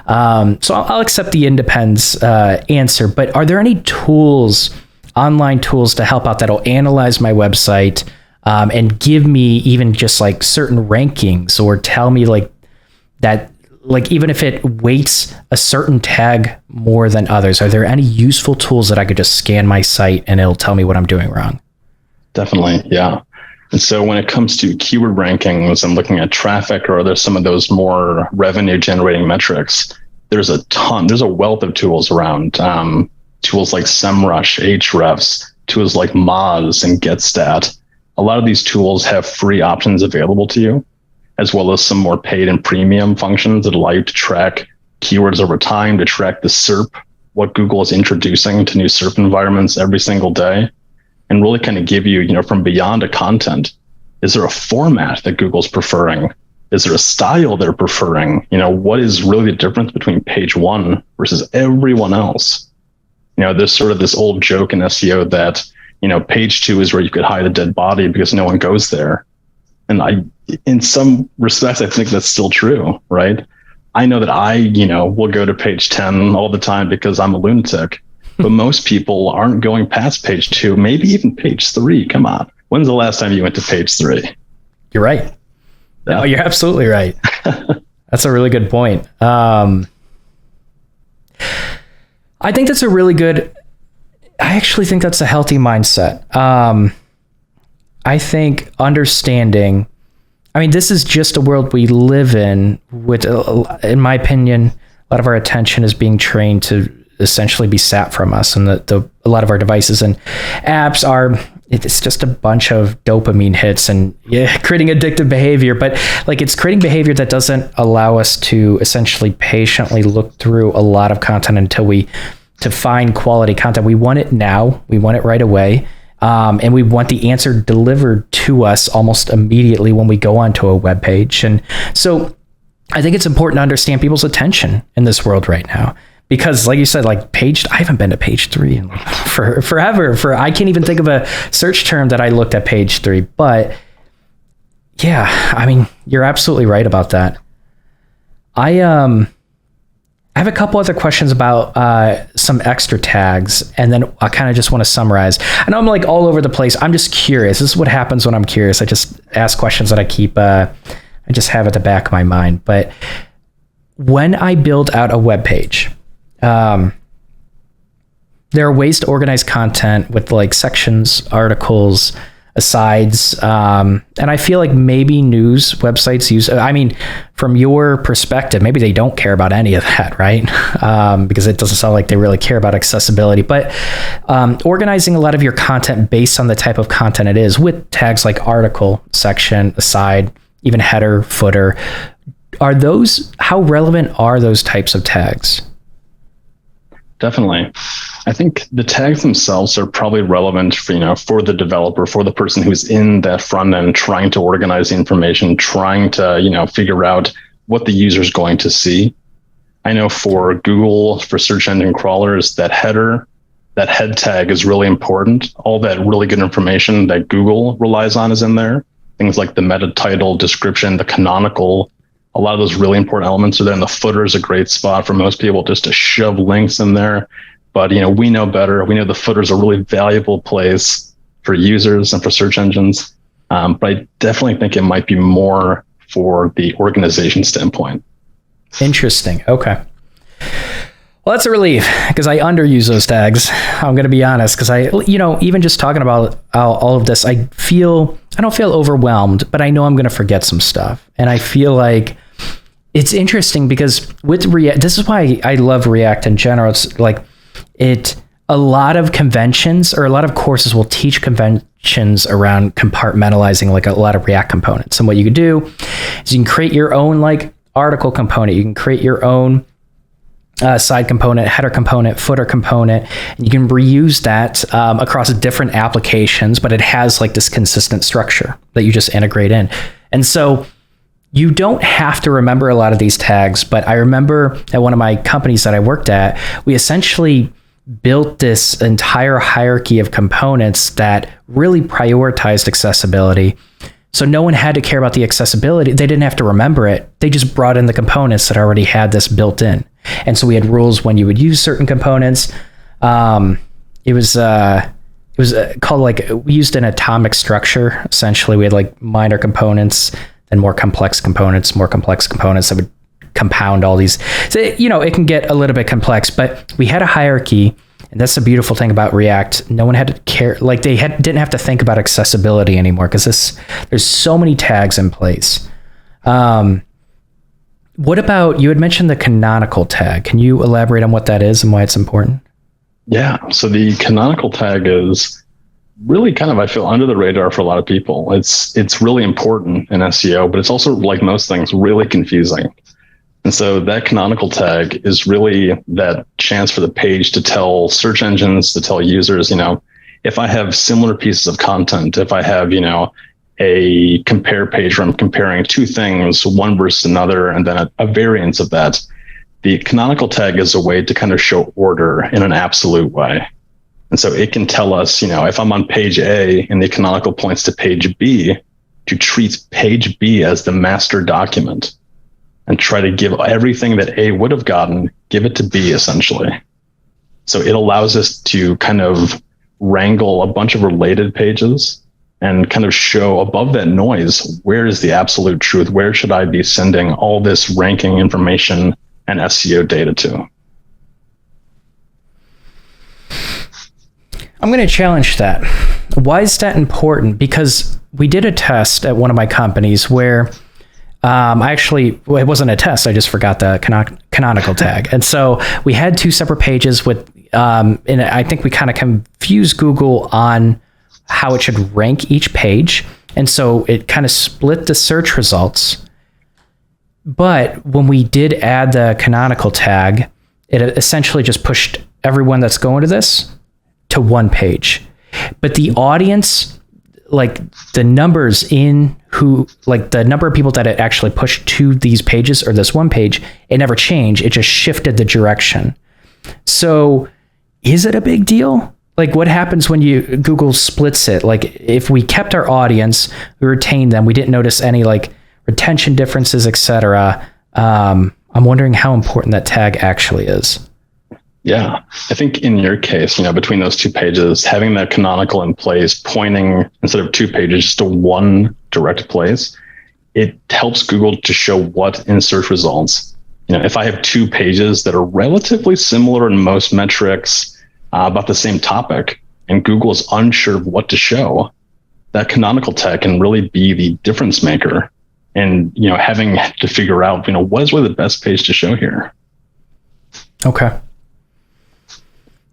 So I'll accept the independence answer, but are there any tools, online tools to help out that'll analyze my website and give me even just like certain rankings, or tell me like that like even if it weights a certain tag more than others, are there any useful tools that I could just scan my site and it'll tell me what I'm doing wrong? Definitely, yeah. And so when it comes to keyword rankings and looking at traffic or there's some of those more revenue generating metrics, there's a wealth of tools around. Tools like SEMrush, Ahrefs, tools like Moz and GetStat. A lot of these tools have free options available to you, as well as some more paid and premium functions that allow you to track keywords over time, to track the SERP, what Google is introducing to new SERP environments every single day, and really kind of give you, from beyond a content, is there a format that Google's preferring? Is there a style they're preferring? What is really the difference between page one versus everyone else? There's sort of this old joke in SEO that, page two is where you could hide a dead body because no one goes there. And in some respects, I think that's still true, right? I know that I will go to page 10 all the time because I'm a lunatic, but most people aren't going past page 2, maybe even page 3. Come on. When's the last time you went to page 3? You're right. No, you're absolutely right. That's a really good point. I think that's a really good, I actually think that's a healthy mindset. I think understanding, this is just a world we live in with, in my opinion, a lot of our attention is being trained to essentially be sat from us, and a lot of our devices and apps it's just a bunch of dopamine hits and creating addictive behavior, but it's creating behavior that doesn't allow us to essentially patiently look through a lot of content to find quality content. We want it now, we want it right away. And we want the answer delivered to us almost immediately when we go onto a web page. And so I think it's important to understand people's attention in this world right now, because like you said, I haven't been to page 3 for forever. I can't even think of a search term that I looked at page 3, but yeah, you're absolutely right about that. I have a couple other questions about some extra tags, and then I kind of just want to summarize. I know I'm all over the place. I'm just curious. This is what happens when I'm curious. I just ask questions that I keep, I just have at the back of my mind. But when I build out a web page, there are ways to organize content with sections, articles, asides, and I feel like maybe news websites use, from your perspective, maybe they don't care about any of that, right? Because it doesn't sound like they really care about accessibility, but organizing a lot of your content based on the type of content it is with tags like article, section, aside, even header, footer, how relevant are those types of tags? Definitely. I think the tags themselves are probably relevant for the developer, for the person who's in that front end trying to organize the information, trying to, figure out what the user's going to see. I know for Google, for search engine crawlers, that head tag is really important. All that really good information that Google relies on is in there. Things like the meta title, description, the canonical. A lot of those really important elements are there, and the footer is a great spot for most people just to shove links in there. But we know better. We know the footer is a really valuable place for users and for search engines. But I definitely think it might be more for the organization standpoint. Interesting. Okay. Well, that's a relief because I underuse those tags. I'm going to be honest, because even just talking about all of this, I don't feel overwhelmed, but I know I'm going to forget some stuff. And I feel like it's interesting because with React, this is why I love React in general. It's a lot of conventions or a lot of courses will teach conventions around compartmentalizing a lot of React components. And what you can do is you can create your own article component. You can create your own side component, header component, footer component, and you can reuse that across different applications, but it has this consistent structure that you just integrate in. And so you don't have to remember a lot of these tags, but I remember at one of my companies that I worked at, we essentially built this entire hierarchy of components that really prioritized accessibility. So no one had to care about the accessibility. They didn't have to remember it. They just brought in the components that already had this built in. And so we had rules when you would use certain components. It was called we used an atomic structure. Essentially, we had minor components, then more complex components that would compound all these. So, it can get a little bit complex, but we had a hierarchy. And that's the beautiful thing about React. No one had to care, like didn't have to think about accessibility anymore because there's so many tags in place. What about, you had mentioned the canonical tag. Can you elaborate on what that is and why it's important? Yeah. So the canonical tag is really kind of, I feel, under the radar for a lot of people. It's really important in SEO, but it's also, like most things, really confusing. And so that canonical tag is really that chance for the page to tell search engines, to tell users, if I have similar pieces of content, if I have, a compare page where I'm comparing two things, one versus another, and then a variance of that, the canonical tag is a way to kind of show order in an absolute way. And so it can tell us, if I'm on page A and the canonical points to page B, to treat page B as the master document and try to give everything that A would have gotten, give it to B essentially. So it allows us to kind of wrangle a bunch of related pages and kind of show above that noise, where is the absolute truth? Where should I be sending all this ranking information and SEO data to? I'm going to challenge that. Why is that important? Because we did a test at one of my companies where it wasn't a test. I just forgot the canonical tag. And so we had two separate pages with, and I think we kind of confused Google on how it should rank each page. And so it kind of split the search results. But when we did add the canonical tag, it essentially just pushed everyone that's going to this to one page. But the audience, like the numbers the number of people that it actually pushed to these pages or this one page, it never changed. It just shifted the direction. So is it a big deal? Like, what happens when Google splits it? Like, if we kept our audience, we retained them, we didn't notice any like retention differences, etc. I'm wondering how important that tag actually is. Yeah, I think in your case, between those two pages, having that canonical in place, pointing instead of two pages just to one direct place, it helps Google to show what in search results. If I have two pages that are relatively similar in most metrics, about the same topic, and Google is unsure of what to show, that canonical tag can really be the difference maker. And, having to figure out, what is really the best page to show here? Okay.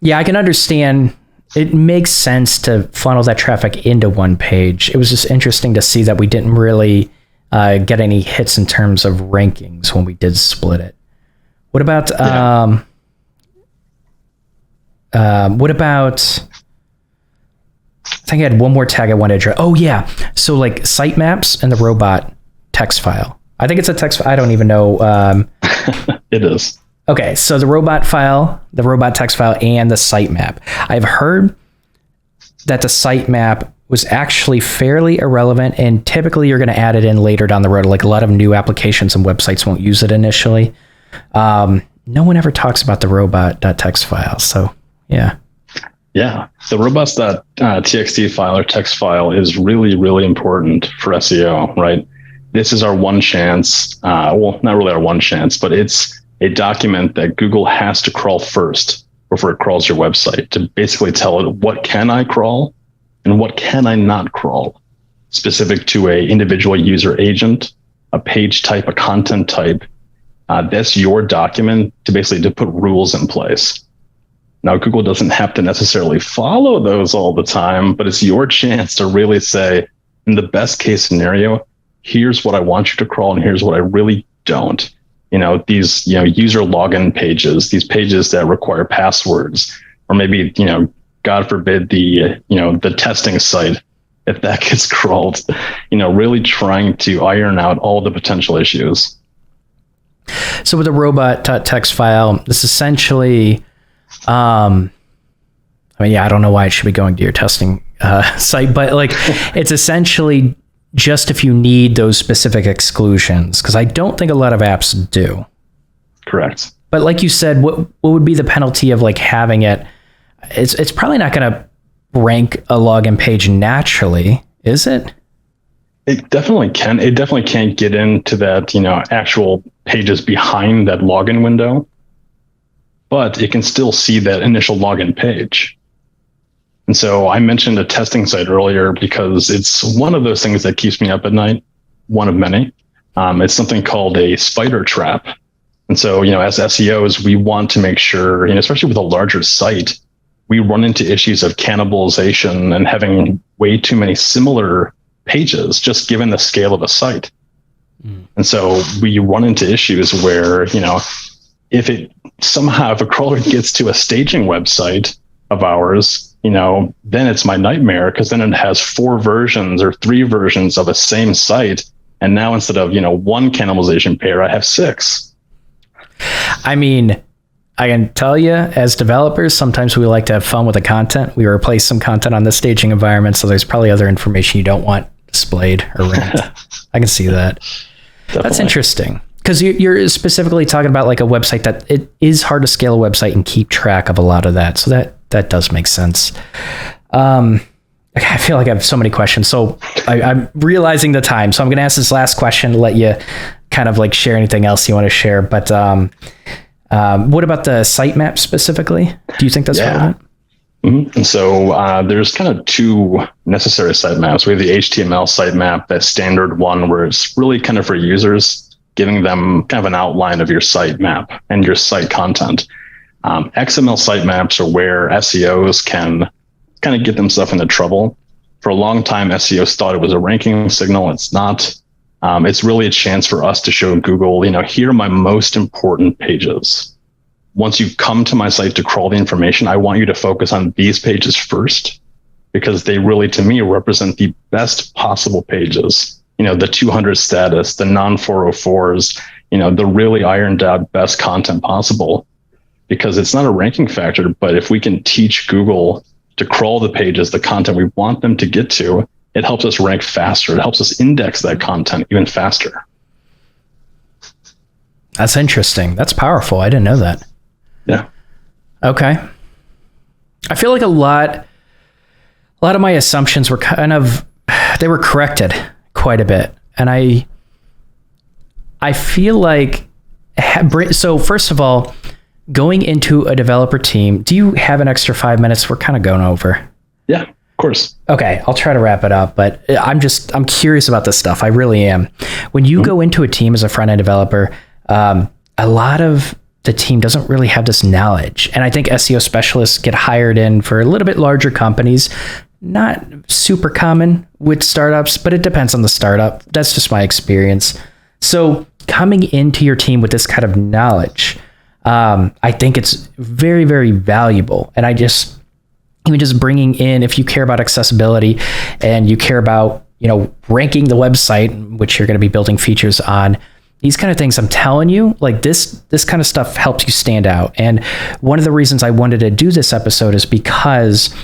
Yeah, I can understand. It makes sense to funnel that traffic into one page. It was just interesting to see that we didn't really get any hits in terms of rankings when we did split it. What about, I think I had one more tag I wanted to address. Oh yeah. So like sitemaps and the robot text file. I think it's a text. I don't even know. It is. Okay. So the robot file, the robot text file, and the sitemap. I've heard that the sitemap was actually fairly irrelevant, and typically you're going to add it in later down the road. Like a lot of new applications and websites won't use it initially. No one ever talks about the robot.txt file. So yeah. Yeah. The robots.txt file or text file is really, really important for SEO, right? This is our one chance. Well, not really our one chance, but it's a document that Google has to crawl first before it crawls your website to basically tell it what can I crawl and what can I not crawl, specific to a individual user agent, a page type, a content type. That's your document to put rules in place. Now, Google doesn't have to necessarily follow those all the time, but it's your chance to really say, in the best case scenario, here's what I want you to crawl and here's what I really don't. These, user login pages, these pages that require passwords, or maybe, God forbid, the testing site, if that gets crawled, really trying to iron out all the potential issues. So with the robot.txt file, this essentially, I don't know why it should be going to your testing site, but like it's essentially just if you need those specific exclusions, because I don't think a lot of apps do. Correct. But like you said, what would be the penalty of like having it? It's probably not going to rank a login page naturally, is it? It definitely can. It definitely can't get into that, actual pages behind that login window, but it can still see that initial login page. And so I mentioned a testing site earlier because it's one of those things that keeps me up at night, one of many. It's something called a spider trap. And so, as SEOs, we want to make sure, especially with a larger site, we run into issues of cannibalization and having way too many similar pages, just given the scale of a site. And so we run into issues where, if a crawler gets to a staging website of ours, then it's my nightmare, because then it has 4 versions or 3 versions of a same site. And now instead of, one cannibalization pair, I have 6. I mean, I can tell you, as developers, sometimes we like to have fun with the content. We replace some content on the staging environment, so there's probably other information you don't want displayed or ranked. I can see that. Definitely. That's interesting, because you're specifically talking about like a website that it is hard to scale a website and keep track of a lot of that. So that does make sense. I feel like I have so many questions. So I'm realizing the time. So I'm going to ask this last question to let you kind of like share anything else you want to share. But what about the sitemap specifically? Do you think that's relevant? Mm-hmm. And so there's kind of 2 necessary sitemaps. We have the HTML sitemap, that standard one where it's really kind of for users, giving them kind of an outline of your sitemap and your site content. XML sitemaps are where SEOs can kind of get themselves into trouble. For a long time, SEOs thought it was a ranking signal. It's not. It's really a chance for us to show Google, here are my most important pages. Once you come to my site to crawl the information, I want you to focus on these pages first, because they really, to me, represent the best possible pages. The 200 status, the non-404s, the really ironed out best content possible, because it's not a ranking factor. But if we can teach Google to crawl the pages, the content we want them to get to, it helps us rank faster. It helps us index that content even faster. That's interesting. That's powerful. I didn't know that. Yeah. Okay. I feel like a lot of my assumptions were they were corrected quite a bit. And I feel like, so first of all, going into a developer team, do you have an extra 5 minutes? We're kind of going over. Yeah, of course. Okay, I'll try to wrap it up, but I'm curious about this stuff. I really am. When you go into a team as a front-end developer, a lot of the team doesn't really have this knowledge. And I think SEO specialists get hired in for a little bit larger companies. Not super common with startups, but it depends on the startup. That's just my experience. So coming into your team with this kind of knowledge, I think it's very, very valuable. And even just bringing in, if you care about accessibility and you care about, ranking the website, which you're going to be building features on, these kind of things, I'm telling you, like this kind of stuff helps you stand out. And one of the reasons I wanted to do this episode is because,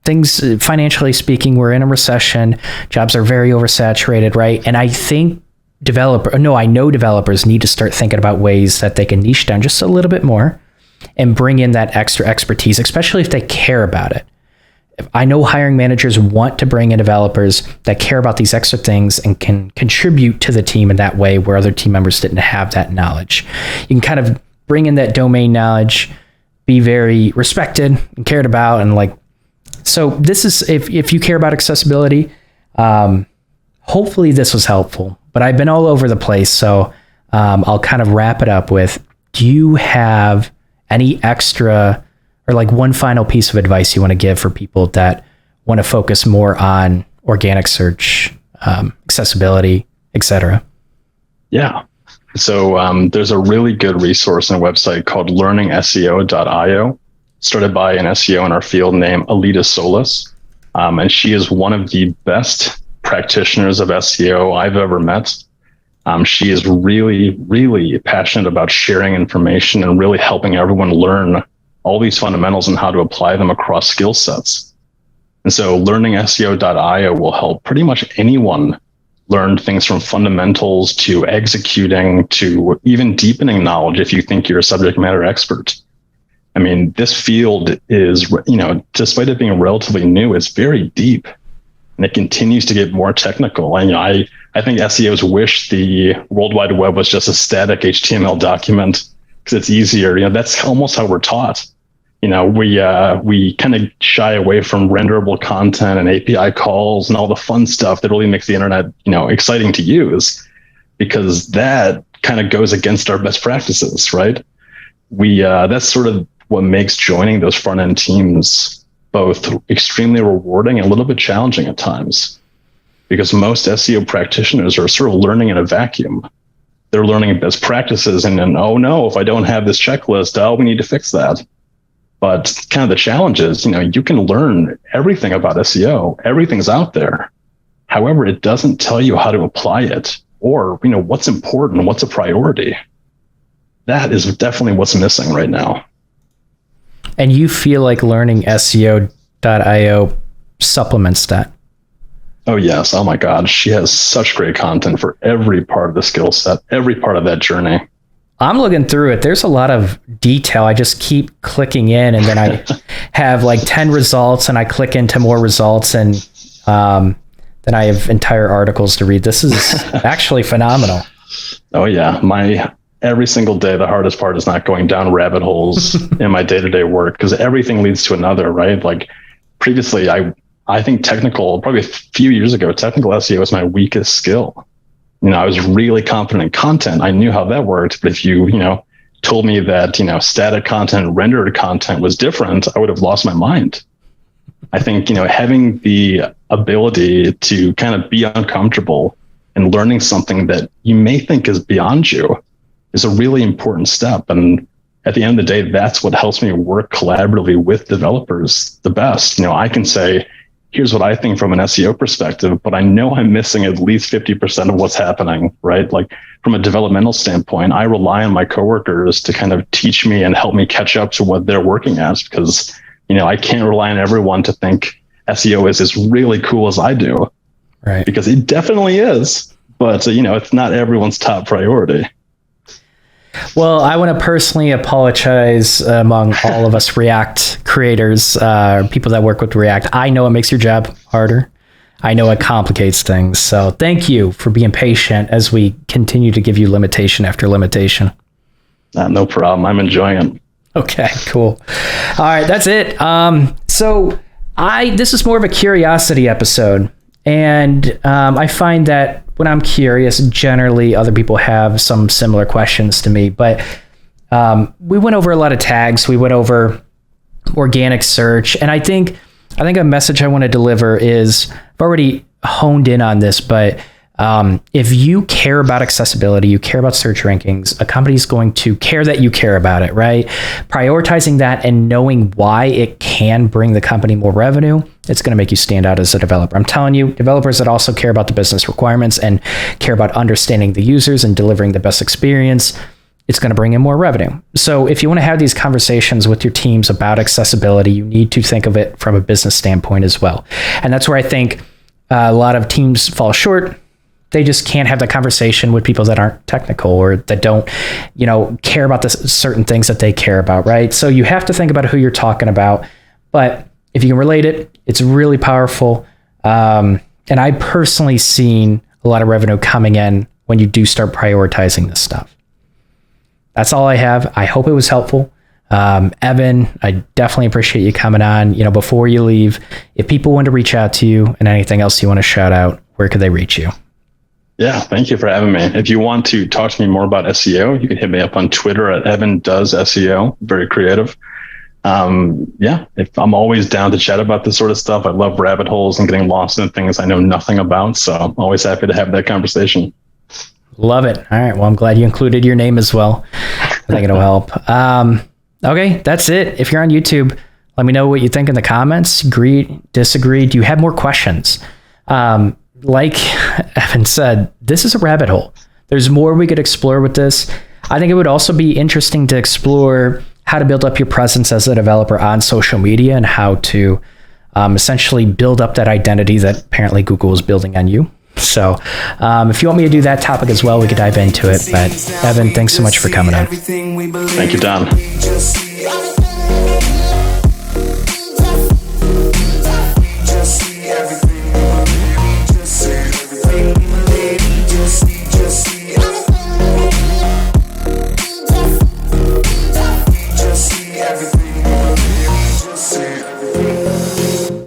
financially speaking, we're in a recession, jobs are very oversaturated, right? And I think I know developers need to start thinking about ways that they can niche down just a little bit more and bring in that extra expertise, especially if they care about it. I know hiring managers want to bring in developers that care about these extra things and can contribute to the team in that way where other team members didn't have that knowledge. You can kind of bring in that domain knowledge, be very respected and cared about. And so this is, if you care about accessibility, hopefully this was helpful, but I've been all over the place. So I'll kind of wrap it up with, do you have any extra or one final piece of advice you want to give for people that want to focus more on organic search, accessibility, etc.? Yeah. So there's a really good resource on a website called learningseo.io, started by an SEO in our field named Alita Solis. And she is one of the best practitioners of SEO I've ever met. She is really, really passionate about sharing information and really helping everyone learn all these fundamentals and how to apply them across skill sets. And so learningseo.io will help pretty much anyone learn things from fundamentals to executing to even deepening knowledge if you think you're a subject matter expert. I mean, this field is, despite it being relatively new, it's very deep. and it continues to get more technical. And I think SEOs wish the World Wide Web was just a static HTML document because it's easier. That's almost how we're taught. We kind of shy away from renderable content and API calls and all the fun stuff that really makes the internet, exciting to use, because that kind of goes against our best practices, right? That's sort of what makes joining those front end teams both extremely rewarding and a little bit challenging at times, because most SEO practitioners are sort of learning in a vacuum. They're learning best practices and then, oh no, if I don't have this checklist, we need to fix that. But kind of the challenge is, you can learn everything about SEO. Everything's out there. However, it doesn't tell you how to apply it or, what's important, what's a priority. That is definitely what's missing right now. And you feel like learning SEO.io supplements that? Oh, yes. Oh, my God. She has such great content for every part of the skill set, every part of that journey. I'm looking through it. There's a lot of detail. I just keep clicking in, and then I have like 10 results, and I click into more results, and then I have entire articles to read. This is actually phenomenal. Oh, yeah. Every single day, the hardest part is not going down rabbit holes in my day-to-day work, because everything leads to another, right? Like previously, I think probably a few years ago, technical SEO was my weakest skill. I was really confident in content. I knew how that worked. But if you, told me that, static content and rendered content was different, I would have lost my mind. I think, having the ability to kind of be uncomfortable and learning something that you may think is beyond you is a really important step. And at the end of the day, that's what helps me work collaboratively with developers the best. I can say, here's what I think from an SEO perspective, but I know I'm missing at least 50% of what's happening, right? Like from a developmental standpoint, I rely on my coworkers to kind of teach me and help me catch up to what they're working at, because, I can't rely on everyone to think SEO is as really cool as I do, right? Because it definitely is, but, it's not everyone's top priority. Well, I want to personally apologize among all of us React creators, people that work with React. I know it makes your job harder. I know it complicates things. So thank you for being patient as we continue to give you limitation after limitation. No problem. I'm enjoying it. Okay, cool. All right, that's it. So this is more of a curiosity episode. And I find that when I'm curious, generally other people have some similar questions to me. But we went over a lot of tags. We went over organic search. And I think a message I want to deliver is, I've already honed in on this, but if you care about accessibility, you care about search rankings, a company is going to care that you care about it, right? Prioritizing that and knowing why it can bring the company more revenue, it's going to make you stand out as a developer. I'm telling you, developers that also care about the business requirements and care about understanding the users and delivering the best experience, it's going to bring in more revenue. So if you want to have these conversations with your teams about accessibility, you need to think of it from a business standpoint as well. And that's where I think a lot of teams fall short. They just can't have that conversation with people that aren't technical or that don't, care about the certain things that they care about, right? So you have to think about who you're talking about. But if you can relate it, it's really powerful. And I personally seen a lot of revenue coming in when you do start prioritizing this stuff. That's all I have. I hope it was helpful. Evan, I definitely appreciate you coming on. Before you leave, if people want to reach out to you and anything else you want to shout out, where could they reach you? Yeah, thank you for having me. If you want to talk to me more about SEO, you can hit me up on Twitter at EvanDoesSEO. Very creative. If I'm always down to chat about this sort of stuff. I love rabbit holes and getting lost in things I know nothing about. So I'm always happy to have that conversation. Love it. All right. Well, I'm glad you included your name as well. I think it'll help. Okay, that's it. If you're on YouTube, let me know what you think in the comments. Agree, disagree. Do you have more questions? Like Evan said, this is a rabbit hole. There's more we could explore with this. I think it would also be interesting to explore how to build up your presence as a developer on social media and how to essentially build up that identity that apparently Google is building on you. So if you want me to do that topic as well, we could dive into it. But Evan, thanks so much for coming on. Thank you, Don.